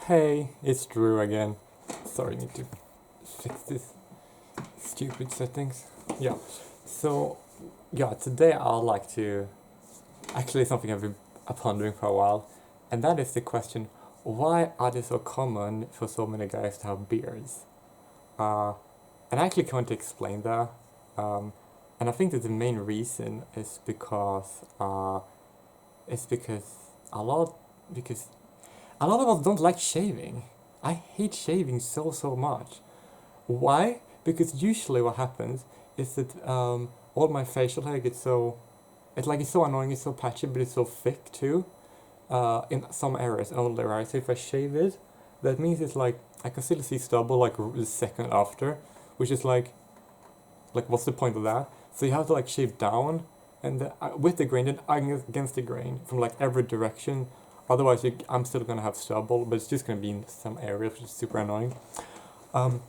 Hey, it's Drew again. Sorry, I need to fix this stupid settings. Yeah, so today I'd like to actually something I've been pondering for a while, and that is the question: why are they so common for so many guys to have beards? Uh, and I actually can't explain that. Um, and I think that the main reason is because a lot because a lot of us don't like shaving. I hate shaving so much. Why? Because usually what happens is that all my facial hair gets it's so annoying, it's so patchy, but it's so thick too. In some areas only, right? So if I shave it, that means it's like I can still see stubble like the second after, which is like what's the point of that? So you have to like shave down and with the grain, then against the grain from like every direction. Otherwise, I'm still gonna have stubble, but it's just gonna be in some areas, which is super annoying. Um,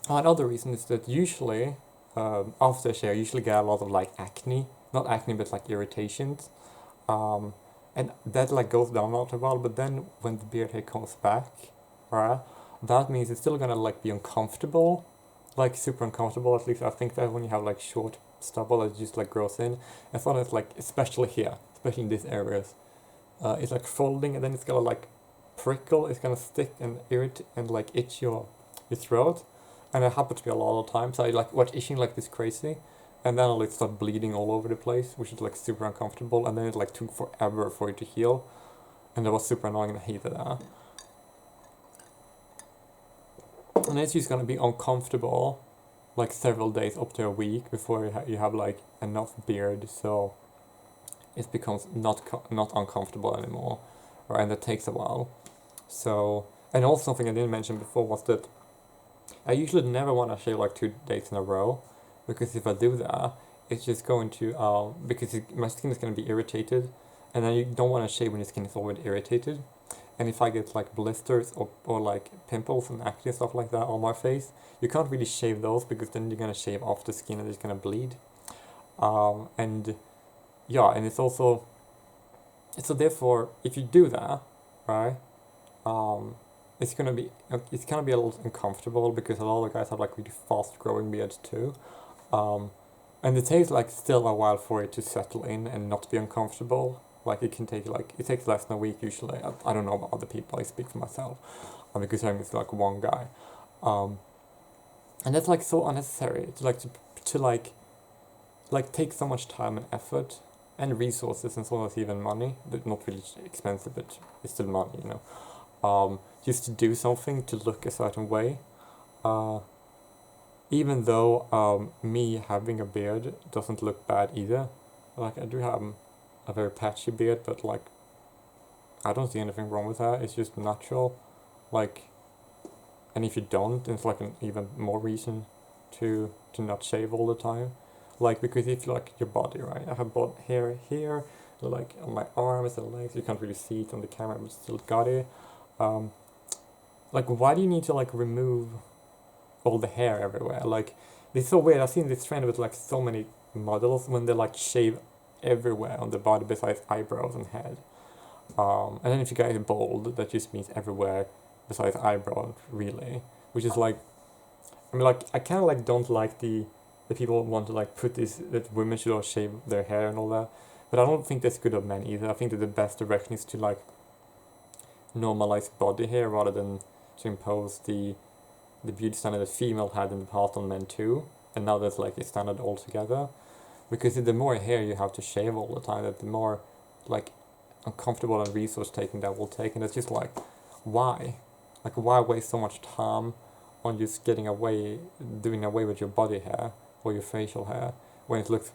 Another reason is that usually after a shave, I usually get a lot of like acne, not acne, but like irritations. Um, and that like goes down after a while, but then when the beard hair comes back, right, that means it's still gonna like be uncomfortable, like super uncomfortable. At least I think that when you have like short stubble that just like grows in, and so it's like especially here, especially in these areas, it's like folding, and then it's gonna like prickle, it's gonna stick and irritate and like itch your throat, and it happens to me a lot of times. I like watch itching like this crazy, and then I like start bleeding all over the place, which is like super uncomfortable, and then it like took forever for it to heal, and that was super annoying and I hated that. And it's just gonna be uncomfortable like several days up to a week before you have like enough beard so it becomes not uncomfortable anymore, right? And that takes a while. So, and also something I didn't mention before was that I usually never want to shave like 2 days in a row, because if I do that, it's just going to because my skin is going to be irritated, and then you don't want to shave when your skin is already irritated. And if I get like blisters or like pimples and acne stuff like that on my face, you can't really shave those because then you're gonna shave off the skin and it's gonna bleed. And yeah, and it's also so therefore if you do that, right, um, it's gonna be a little uncomfortable because a lot of guys have like really fast growing beards too, um, and it takes like still a while for it to settle in and not be uncomfortable. Like it takes less than a week usually. I don't know about other people. I speak for myself, because I'm just like one guy, um, and that's like so unnecessary to like take so much time and effort and resources and sometimes even money, but not really expensive, but it's still money, you know. Just to do something to look a certain way. Uh, Even though me having a beard doesn't look bad either. Like I do have a very patchy beard, but like I don't see anything wrong with that. It's just natural. Like, and if you don't, it's like an even more reason to not shave all the time. Like because if you like your body, right? I have both hair here, like on my arms and legs. You can't really see it on the camera, but still got it. Um, like why do you need to like remove all the hair everywhere? Like it's so weird. I've seen this trend with like so many models when they like shave everywhere on the body besides eyebrows and head. And then if you guys are bald, that just means everywhere besides eyebrows, really. Which is like, I mean, like I kind of like don't like the people want to like put this that women should all shave their hair and all that. But I don't think that's good of men either. I think that the best direction is to like normalize body hair rather than to impose the beauty standard that female had in the past on men too, and now that's like a standard altogether. Because the more hair you have to shave all the time, that the more like uncomfortable and resource taking that will take, and it's just like, why? Like why waste so much time on just doing away with your body hair or your facial hair when it looks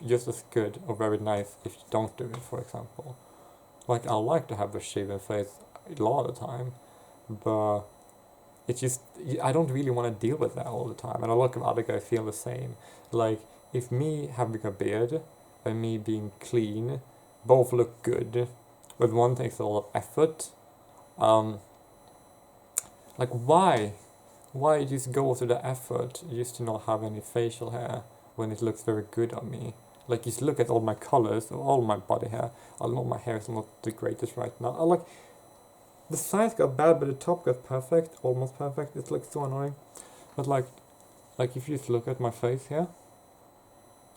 just as good or very nice if you don't do it, for example. Like I like to have a shaven face a lot of the time, but it's just I don't really want to deal with that all the time, and a lot of other guys feel the same. Like if me having a beard and me being clean both look good, but one takes a lot of effort. Um, like why just go through the effort just to not have any facial hair when it looks very good on me? Like just look at all my colors, all my body hair. I know my hair is not the greatest right now. I like the sides got bad, but the top got perfect, almost perfect. It looks so annoying. But like if you just look at my face here,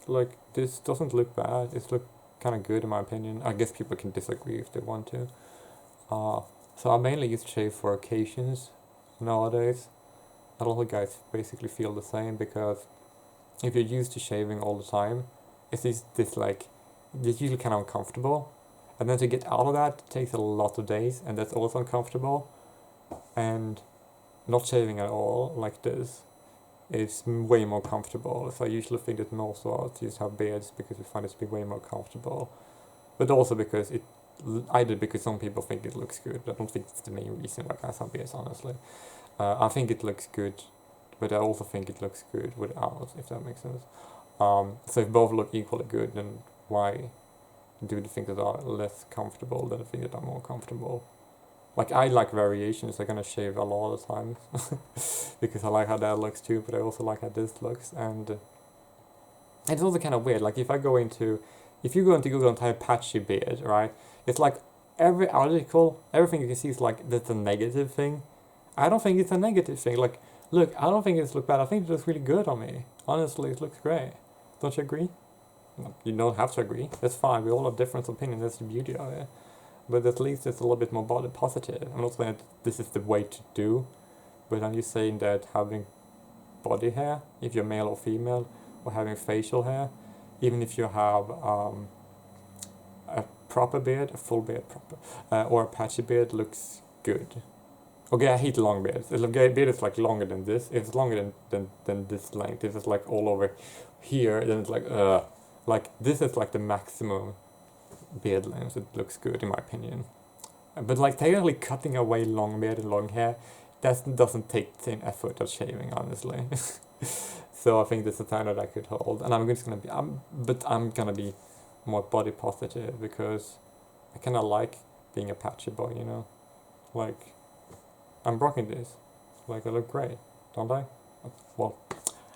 like this doesn't look bad. It's look kind of good in my opinion. I guess people can disagree if they want to. So I mainly use shave for occasions nowadays. A lot of guys basically feel the same because if you're used to shaving all the time, it's this like, it's usually kind of uncomfortable. And then to get out of that takes a lot of days, and that's also uncomfortable. And not shaving at all, like this, is way more comfortable. So I usually think that most of us just have beards because we find it to be way more comfortable. But also because either because some people think it looks good, but I don't think it's the main reason why guys have beards, honestly. I think it looks good, but I also think it looks good without, if that makes sense. So if both look equally good, then why do the things that are less comfortable than the things that are more comfortable? Like, I like variations. I'm gonna shave a lot of times because I like how that looks too, but I also like how this looks. And it's also kind of weird. Like, if you go into Google and type patchy beard, right? It's like every article, everything you can see is like that's a negative thing. I don't think it's a negative thing. Like, look, I don't think it looks bad. I think it looks really good on me. Honestly, it looks great. Don't you agree? You don't have to agree. That's fine. We all have different opinions. That's the beauty of it. But at least it's a little bit more body positive. I'm not saying that this is the way to do, but I'm just saying that having body hair, if you're male or female, or having facial hair, even if you have a proper beard, a full beard proper, or a patchy beard, looks good. Okay, I hate long beards. A beard is like longer than this. If it's longer than this length, if it's like all over here, then it's like this is like the maximum beard length. It looks good in my opinion. But like technically cutting away long beard and long hair, that doesn't take the same effort as shaving, honestly. So I think this is a time that I could hold, and I'm gonna be more body positive because I kind of like being a patchy boy, you know, like I'm rocking this, like I look great, don't I? Well,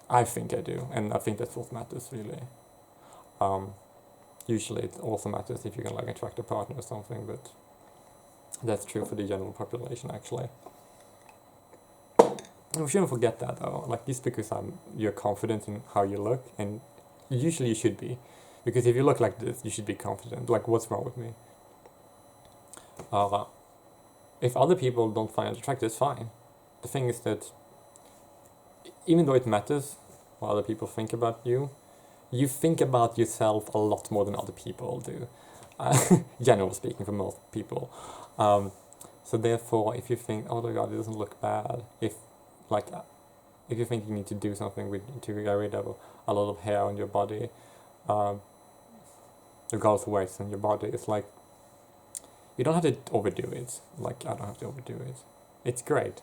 I think I do, and I think that's what matters really. Usually it also matters if you can like attract a partner or something, but that's true for the general population actually. And we shouldn't forget that though, like just because you're confident in how you look, and usually you should be, because if you look like this, you should be confident. Like, what's wrong with me? If other people don't find it attractive, it's fine. The thing is that even though it matters what other people think about you, you think about yourself a lot more than other people do. Generally speaking, for most people. So therefore, if you think, oh my god, it doesn't look bad, if you think you need to do something to get rid of a lot of hair on your body, regardless of where it's on your body, it's like, you don't have to overdo it. Like, I don't have to overdo it. It's great.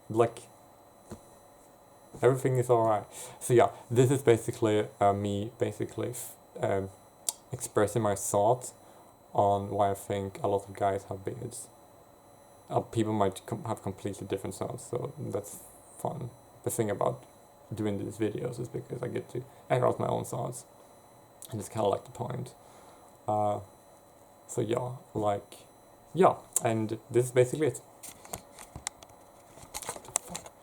Like, everything is alright. So yeah, this is basically me expressing my thoughts on why I think a lot of guys have beards. People might have completely different thoughts, so that's fun. The thing about doing these videos is because I get to air out my own thoughts, and it's kind of like the point. So yeah, and this is basically it.